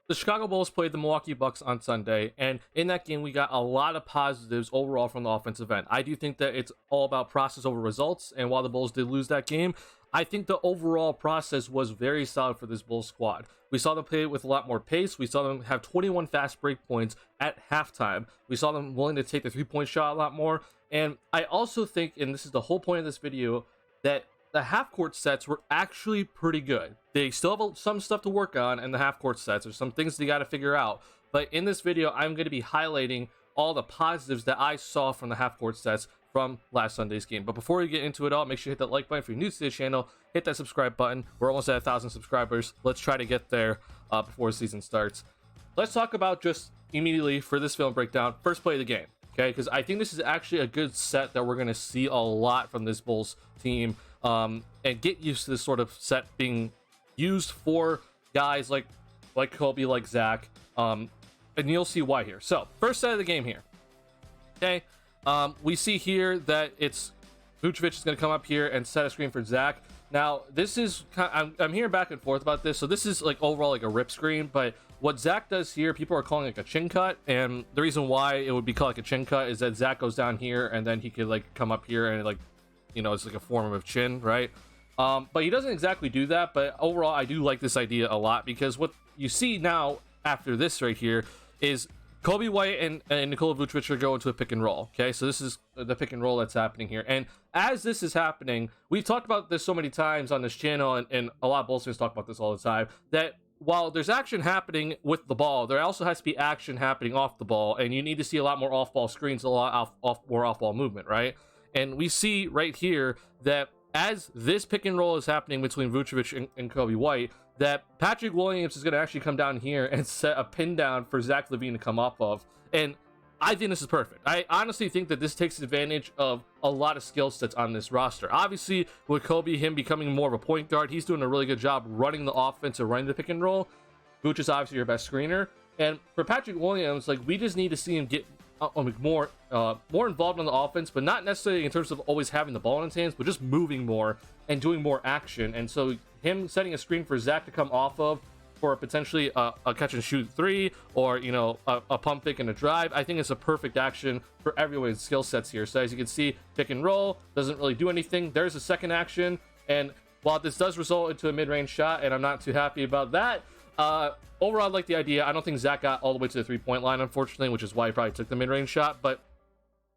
The Chicago Bulls played the Milwaukee Bucks on Sunday, and in that game, we got a lot of positives overall from the offensive end. I do think that it's all about process over results, and while the Bulls did lose that game, I think the overall process was very solid for this Bulls squad. We saw them play with a lot more pace. We saw them have 21 fast break points at halftime. We saw them willing to take the three-point shot a lot more, and I also think, and this is the whole point of this video, that the half-court sets were actually pretty good. They still have some stuff to work on in the half-court sets. There's some things they got to figure out. But in this video, I'm going to be highlighting all the positives that I saw from the half-court sets from last Sunday's game. But before we get into it all, make sure you hit that like button if you're new to the channel. Hit that subscribe button. We're almost at 1,000 subscribers. Let's try to get there before the season starts. Let's talk about just immediately for this film breakdown, first play of the game. Okay, because I think this is actually a good set that we're going to see a lot from this Bulls team. And get used to this sort of set being used for guys like Kobe, like Zach, and you'll see why here. So first set of the game here. Okay, we see here that it's Vucevic is going to come up here and set a screen for Zach. Now this is I'm hearing back and forth about this, so this is like overall like a rip screen, but what Zach does here, people are calling like a chin cut, and the reason why it would be called like a chin cut is that Zach goes down here and then he could like come up here and like, you know, it's like a form of chin, right? But he doesn't exactly do that. But overall, I do like this idea a lot, because what you see now after this right here is Kobe White and Nikola Vucevic are going to a pick and roll. Okay, so this is the pick and roll that's happening here. And as this is happening, we've talked about this so many times on this channel, and a lot of Bulls fans talk about this all the time, that while there's action happening with the ball, there also has to be action happening off the ball, and you need to see a lot more off-ball screens, a lot more off-ball movement, right? And we see right here that as this pick and roll is happening between Vucevic and Kobe White, that Patrick Williams is going to actually come down here and set a pin down for Zach LaVine to come off of. And I think this is perfect. I honestly think that this takes advantage of a lot of skill sets on this roster. Obviously, with Kobe, him becoming more of a point guard, he's doing a really good job running the offense and running the pick and roll. Vucevic is obviously your best screener. And for Patrick Williams, like, we just need to see him get more involved in the offense, but not necessarily in terms of always having the ball in his hands, but just moving more and doing more action. And so him setting a screen for Zach to come off of for potentially a catch and shoot three, or, you know, a pump fake and a drive, I think it's a perfect action for everyone's skill sets here. So as you can see, pick and roll doesn't really do anything. There's a second action, and while this does result into a mid-range shot, and I'm not too happy about that, overall, I like the idea. I don't think Zach got all the way to the three-point line, unfortunately, which is why he probably took the mid-range shot. But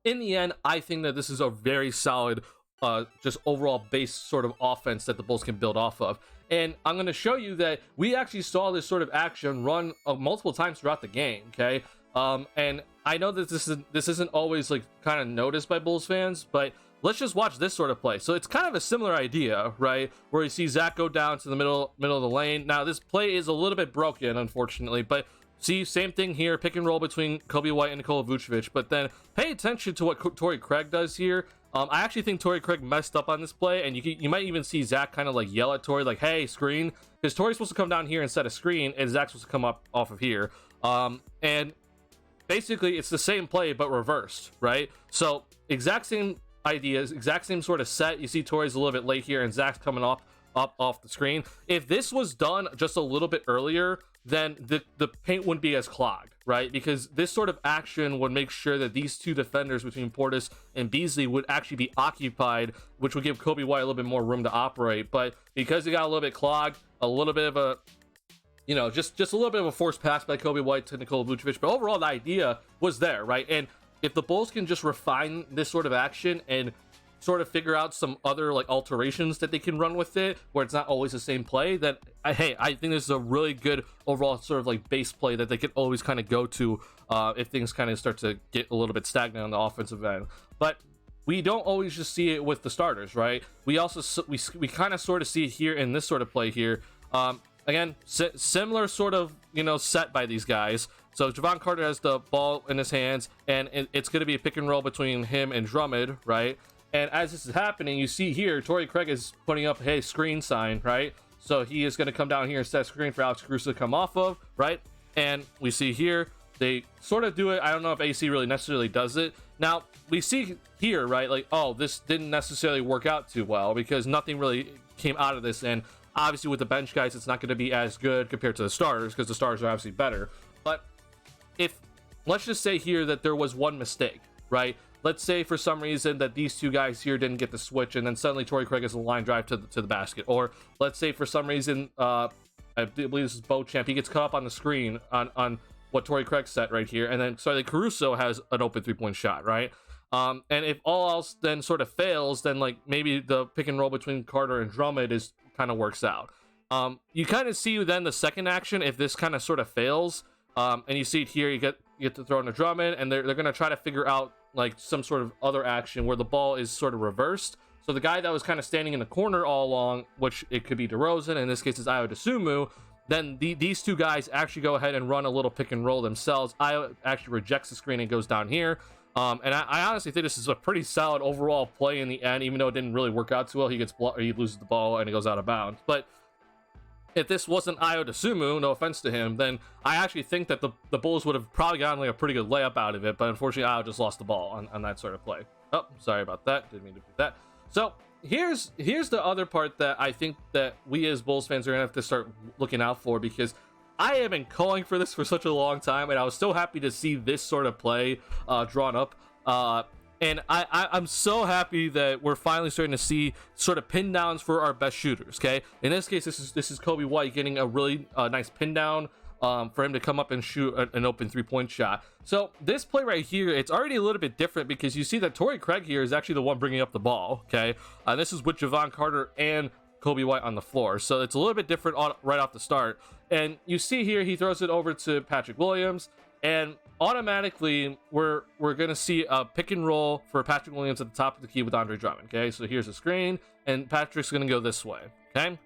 in the end, I think that this is a very solid, just overall base sort of offense that the Bulls can build off of. And I'm going to show you that we actually saw this sort of action run multiple times throughout the game, okay? And I know that this isn't always like kind of noticed by Bulls fans, but let's just watch this sort of play. So it's kind of a similar idea, right? Where you see Zach go down to the middle of the lane. Now this play is a little bit broken, unfortunately, but see, same thing here, pick and roll between Kobe White and Nikola Vucevic. But then pay attention to what Torrey Craig does here. I actually think Torrey Craig messed up on this play, and you might even see Zach kind of like yell at Torrey, like, hey, screen, because Torrey's supposed to come down here and set a screen, and Zach's supposed to come up off of here. And basically it's the same play but reversed, right? So exact same ideas, exact same sort of set. You see Torrey's a little bit late here and Zach's coming up off the screen. If this was done just a little bit earlier, then the paint wouldn't be as clogged, right? Because this sort of action would make sure that these two defenders between Portis and Beasley would actually be occupied, which would give Kobe White a little bit more room to operate. But because it got a little bit clogged, a little bit of a, you know, just a little bit of a forced pass by Kobe White to Nikola Vucevic. But overall, the idea was there, right? And if the Bulls can just refine this sort of action and sort of figure out some other like alterations that they can run with it, where it's not always the same play, then I think this is a really good overall sort of like base play that they could always kind of go to if things kind of start to get a little bit stagnant on the offensive end. But we don't always just see it with the starters, right? We also we kind of sort of see it here in this sort of play here. Again, similar sort of, you know, set by these guys. So Javon Carter has the ball in his hands, and it's going to be a pick and roll between him and Drummond, right? And as this is happening, you see here, Torrey Craig is putting up, hey, screen sign, right? So he is going to come down here and set a screen for Alex Caruso to come off of, right? And we see here, they sort of do it. I don't know if AC really necessarily does it. Now, we see here, right, like, oh, this didn't necessarily work out too well because nothing really came out of this. And Obviously, with the bench guys, it's not going to be as good compared to the starters because the starters are obviously better. But if, let's just say here that there was one mistake, right? Let's say for some reason that these two guys here didn't get the switch, and then suddenly Torrey Craig has a line drive to the basket. Or let's say for some reason, I believe this is Beauchamp, he gets cut up on the screen on what Torrey Craig set right here, and then suddenly Caruso has an open 3-point shot, right? And if all else then sort of fails, then like maybe the pick and roll between Carter and Drummond is kind of works out. You kind of see then the second action if this kind of sort of fails, and you see it here, you get to throw in a Drummond, and they're going to try to figure out like some sort of other action where the ball is sort of reversed. So the guy that was kind of standing in the corner all along, which it could be DeRozan, in this case is Ayo Dosunmu, then these two guys actually go ahead and run a little pick and roll themselves. Ayo actually rejects the screen and goes down here. And I honestly think this is a pretty solid overall play in the end, even though it didn't really work out too well. He loses the ball and it goes out of bounds. But if this wasn't Ayo Dosunmu, no offense to him, then I actually think that the Bulls would have probably gotten like a pretty good layup out of it. But unfortunately, Ayo just lost the ball on that sort of play. Oh, sorry about that. Didn't mean to do that. So here's the other part that I think that we as Bulls fans are gonna have to start looking out for, because I have been calling for this for such a long time, and I was so happy to see this sort of play drawn up. And I'm so happy that we're finally starting to see sort of pin downs for our best shooters. Okay, in this case, this is Kobe White getting a really nice pin down for him to come up and shoot an open 3-point shot. So this play right here, it's already a little bit different because you see that Torrey Craig here is actually the one bringing up the ball. Okay, this is with Jevon Carter and Kobe White on the floor, so it's a little bit different right off the start. And you see here he throws it over to Patrick Williams, and automatically we're gonna see a pick and roll for Patrick Williams at the top of the key with Andre Drummond. Okay, so here's the screen, and Patrick's gonna go this way. Okay,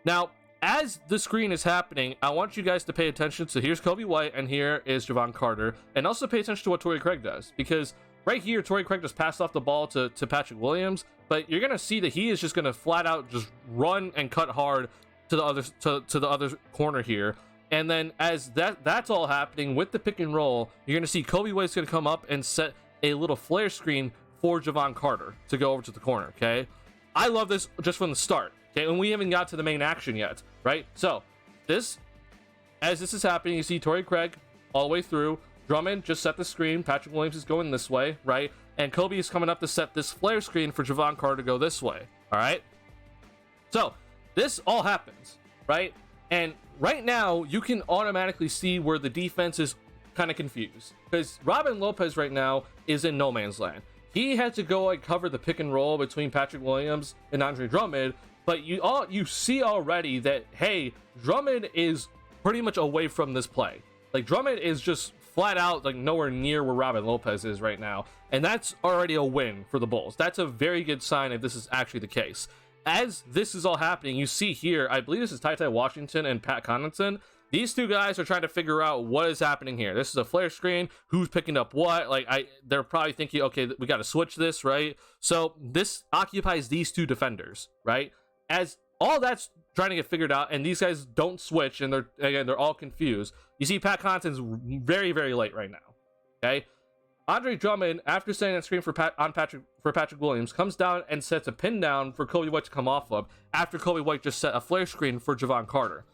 now as the screen is happening, I want you guys to pay attention. So here's Kobe White, and here is Jevon Carter, and also pay attention to what Torrey Craig does, because right here Torrey Craig just passed off the ball to Patrick Williams, but you're gonna see that he is just gonna flat out just run and cut hard to the other corner here. And then as that's all happening with the pick and roll, you're going to see Kobe White's going to come up and set a little flare screen for Jevon Carter to go over to the corner. Okay, I love this just from the start. Okay, and we haven't got to the main action yet, right? So as this is happening, you see Torrey Craig all the way through. Drummond just set the screen. Patrick Williams is going this way, right? And Kobe is coming up to set this flare screen for Jevon Carter to go this way. All right. So this all happens, right? And right now, you can automatically see where the defense is kind of confused, because Robin Lopez right now is in no man's land. He had to go and cover the pick and roll between Patrick Williams and Andre Drummond, but you see already that, hey, Drummond is pretty much away from this play. Like, Drummond is just flat out like nowhere near where Robin Lopez is right now, and that's already a win for the Bulls. That's a very good sign if this is actually the case. As this is all happening, you see here, I believe this is Ty Washington and Pat Connaughton. These two guys are trying to figure out what is happening here. This is a flare screen. Who's picking up what? Like, they're probably thinking, okay, we got to switch this, right? So this occupies these two defenders, right? As all that's trying to get figured out, and these guys don't switch, and they're all confused. You see Pat Connaughton's very, very late right now. Okay. Andre Drummond, after setting that screen for Patrick Williams, comes down and sets a pin down for Kobe White to come off of, after Kobe White just set a flare screen for Jevon Carter.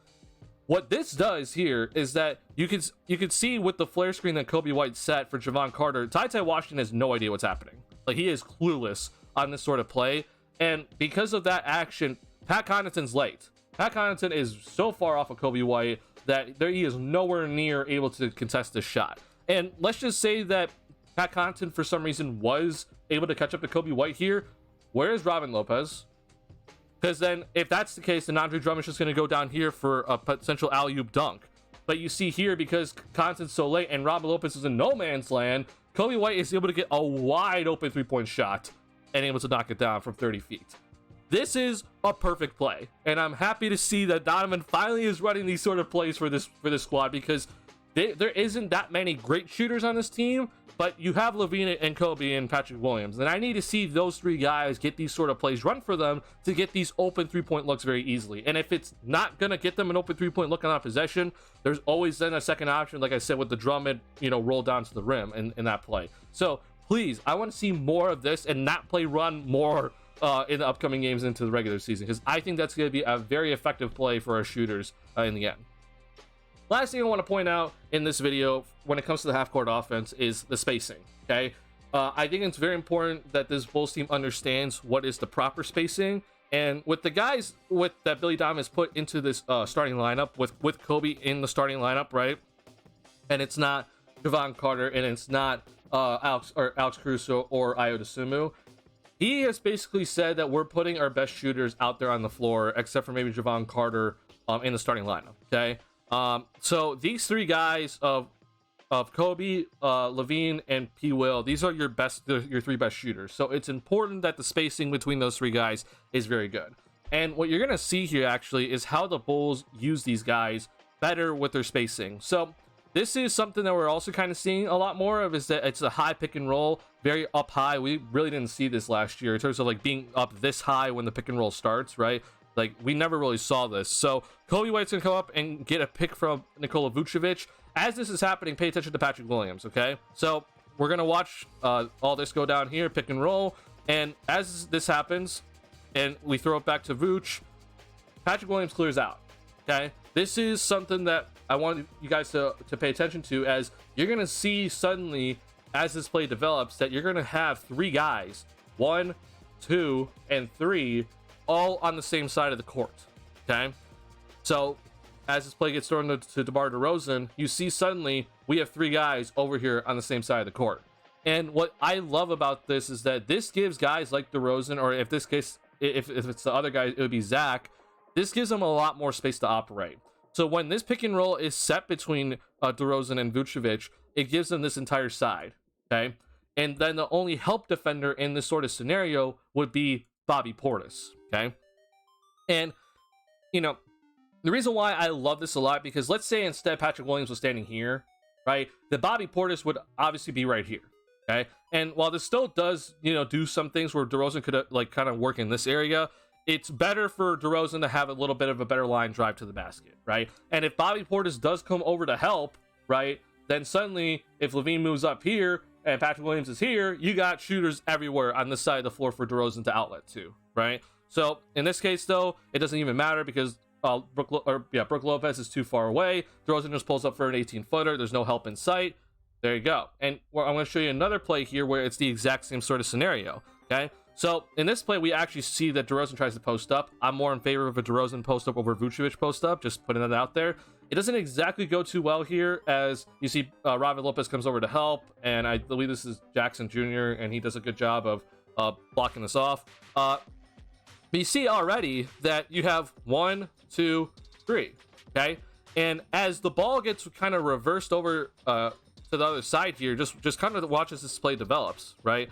What this does here is that you can see with the flare screen that Kobe White set for Jevon Carter, Ty Washington has no idea what's happening. Like, he is clueless on this sort of play, and because of that action, Pat Connaughton's late. Pat Connaughton is so far off of Kobe White that he is nowhere near able to contest this shot. And let's just say that Pat Connaughton, for some reason, was able to catch up to Kobe White here. Where is Robin Lopez? Because then, if that's the case, then Andre Drummond's just going to go down here for a potential alley-oop dunk. But you see here, because Connaughton's so late and Robin Lopez is in no man's land, Kobe White is able to get a wide-open 3-point shot and able to knock it down from 30 feet. This is a perfect play, and I'm happy to see that Donovan finally is running these sort of plays for this squad, because there isn't that many great shooters on this team, but you have LaVine and Kobe and Patrick Williams, and I need to see those three guys get these sort of plays run for them to get these open 3-point looks very easily. And if it's not gonna get them an open 3-point look on a possession, there's always then a second option, like I said, with the Drummond, roll down to the rim in that play. So please, I want to see more of this and not play run more in the upcoming games into the regular season, because I think that's going to be a very effective play for our shooters in the end. Last thing I want to point out in this video when it comes to the half-court offense is the spacing, okay? I think it's very important that this Bulls team understands what is the proper spacing, and with the guys that Billy Donovan has put into this starting lineup, with Kobe in the starting lineup, right? And it's not Javon Carter, and it's not Alex Caruso or Ayo Dosunmu. He has basically said that we're putting our best shooters out there on the floor, except for maybe Javon Carter in the starting lineup, okay? So these three guys of Kobe, Levine, and P. Will, these are your three best shooters. So it's important that the spacing between those three guys is very good. And what you're gonna see here actually is how the Bulls use these guys better with their spacing. So this is something that we're also kind of seeing a lot more of, is that it's a high pick and roll, very up high. We really didn't see this last year in terms of like being up this high when the pick and roll starts, right? Like, we never really saw this. So Kobe White's gonna come up and get a pick from Nikola Vucevic. As this is happening, pay attention to Patrick Williams, okay? So we're gonna watch all this go down here, pick and roll, and as this happens and we throw it back to Vooch, Patrick Williams clears out, okay? This is something that I want you guys to pay attention to, as you're gonna see suddenly as this play develops that you're gonna have three guys, 1, 2, and 3, all on the same side of the court, okay? So as this play gets thrown to DeMar DeRozan, you see suddenly we have three guys over here on the same side of the court. And what I love about this is that this gives guys like DeRozan, or if this case, if it's the other guy, it would be Zach, this gives them a lot more space to operate. So when this pick and roll is set between DeRozan and Vucevic, it gives them this entire side, okay? And then the only help defender in this sort of scenario would be Bobby Portis, okay? And, you know, the reason why I love this a lot, because let's say instead Patrick Williams was standing here, right? The Bobby Portis would obviously be right here, okay? And while this still does, you know, do some things where DeRozan could like kind of work in this area, it's better for DeRozan to have a little bit of a better line drive to the basket, right? And if Bobby Portis does come over to help, right, then suddenly if Levine moves up here and Patrick Williams is here, you got shooters everywhere on this side of the floor for DeRozan to outlet to, right? So in this case, though, it doesn't even matter because Brook Lopez is too far away. DeRozan just pulls up for an 18-footer. There's no help in sight. There you go. And I'm going to show you another play here where it's the exact same sort of scenario, okay? So in this play, we actually see that DeRozan tries to post up. I'm more in favor of a DeRozan post up over Vucevic post up, just putting that out there. It doesn't exactly go too well here, as you see Robin Lopez comes over to help, and I believe this is Jackson Jr., and he does a good job of blocking this off. But you see already that you have 1, 2, 3, okay? And as the ball gets kind of reversed over to the other side here, just kind of watch as this play develops, right?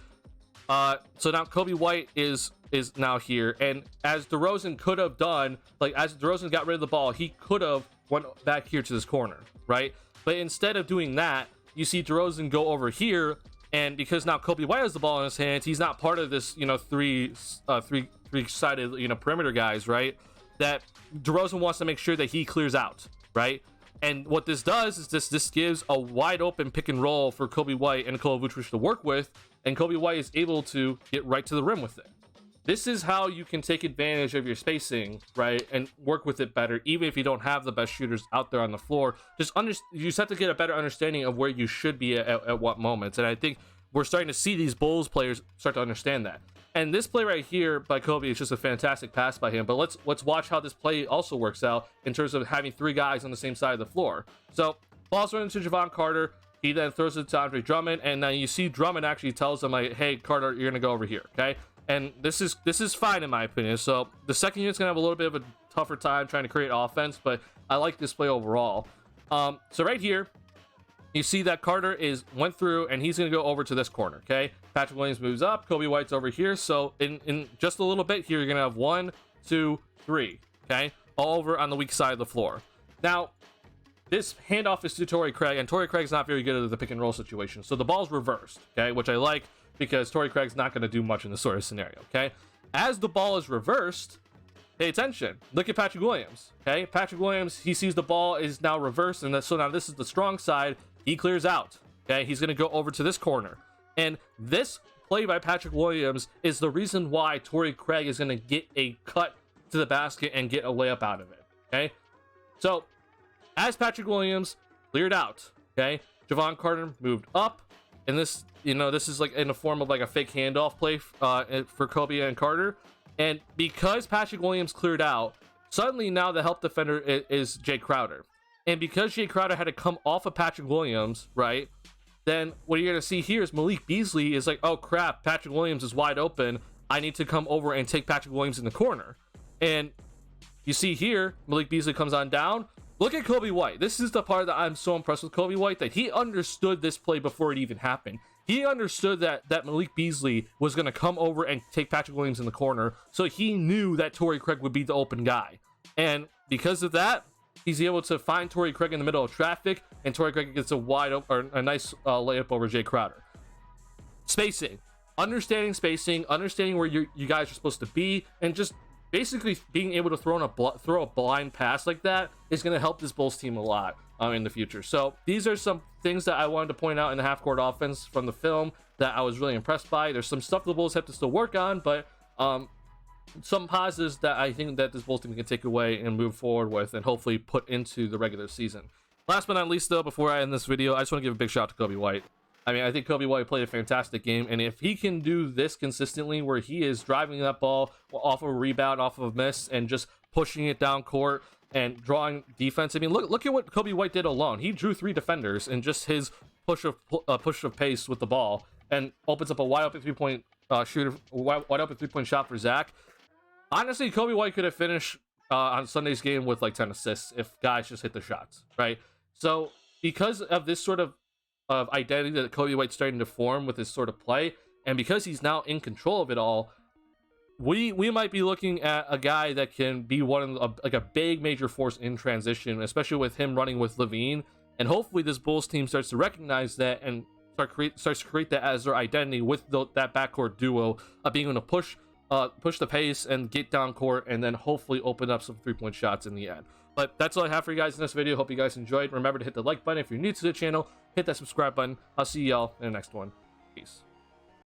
So now Kobe White is now here, and as DeRozan could have done, like as DeRozan got rid of the ball, he could have went back here to this corner, right? But instead of doing that, you see DeRozan go over here, and because now Kobe White has the ball in his hands, he's not part of this, you know, three-sided, you know, perimeter guys, right? That DeRozan wants to make sure that he clears out, right? And what this does is this gives a wide open pick and roll for Kobe White and Nikola Vucevic to work with, and Kobe White is able to get right to the rim with it. This is how you can take advantage of your spacing, right, and work with it better, even if you don't have the best shooters out there on the floor. You just have to get a better understanding of where you should be at what moments, and I think we're starting to see these Bulls players start to understand that. And this play right here by Kobe is just a fantastic pass by him. But let's watch how this play also works out in terms of having three guys on the same side of the floor. So ball's running to Javon Carter. He then throws it to Andre Drummond, and now you see Drummond actually tells him like, "Hey, Carter, you're gonna go over here, okay?" And this is fine in my opinion. So the second unit's gonna have a little bit of a tougher time trying to create offense, but I like this play overall. So right here, you see that Carter went through, and he's gonna go over to this corner, okay? Patrick Williams moves up, Kobe White's over here. So in just a little bit here, you're gonna have 1, 2, 3, okay? All over on the weak side of the floor. Now, this handoff is to Torrey Craig, and Torrey Craig's not very good at the pick and roll situation. So the ball's reversed, okay? Which I like, because Torrey Craig's not going to do much in this sort of scenario, okay? As the ball is reversed, pay attention. Look at Patrick Williams, okay? Patrick Williams, he sees the ball is now reversed, and so now this is the strong side. He clears out, okay? He's going to go over to this corner. And this play by Patrick Williams is the reason why Torrey Craig is going to get a cut to the basket and get a layup out of it. Okay, so as Patrick Williams cleared out, okay, Javon Carter moved up, and this, this is like in the form of like a fake handoff play for Kobe and Carter. And because Patrick Williams cleared out, suddenly now the help defender is Jay Crowder. And because Jay Crowder had to come off of Patrick Williams, right, then what you're going to see here is Malik Beasley is like, oh crap, Patrick Williams is wide open. I need to come over and take Patrick Williams in the corner. And you see here, Malik Beasley comes on down. Look at Kobe White. This is the part that I'm so impressed with Kobe White, that he understood this play before it even happened. He understood that Malik Beasley was going to come over and take Patrick Williams in the corner, so he knew that Torrey Craig would be the open guy. And because of that, he's able to find Torrey Craig in the middle of traffic, and Torrey Craig gets a nice layup over Jay Crowder. Spacing, understanding where you guys are supposed to be, and just basically being able to throw a blind pass like that is going to help this Bulls team a lot in the future. So these are some things that I wanted to point out in the half-court offense from the film that I was really impressed by. There's some stuff the Bulls have to still work on, but some positives that I think that this Bulls team can take away and move forward with and hopefully put into the regular season. Last but not least, though, before I end this video, I just want to give a big shout out to Kobe White. I mean, I think Kobe White played a fantastic game, and if he can do this consistently, where he is driving that ball off of a rebound, off of a miss, and just pushing it down court and drawing defense. I mean, look at what Kobe White did alone. He drew 3 defenders in just his push of pace with the ball, and opens up a wide open three-point shot for Zach. Honestly, Kobe White could have finished on Sunday's game with like 10 assists if guys just hit the shots, right? So because of this sort of identity that Kobe White's starting to form with his sort of play, and because he's now in control of it all, we might be looking at a guy that can be like a big major force in transition, especially with him running with Levine. And hopefully this Bulls team starts to recognize that and starts to create that as their identity with that backcourt duo of being able to push the pace and get down court, and then hopefully open up some 3-point shots in the end. But that's all I have for you guys in this video. Hope you guys enjoyed. Remember to hit the like button if you're new to the channel. Hit that subscribe button. I'll see y'all in the next one. Peace.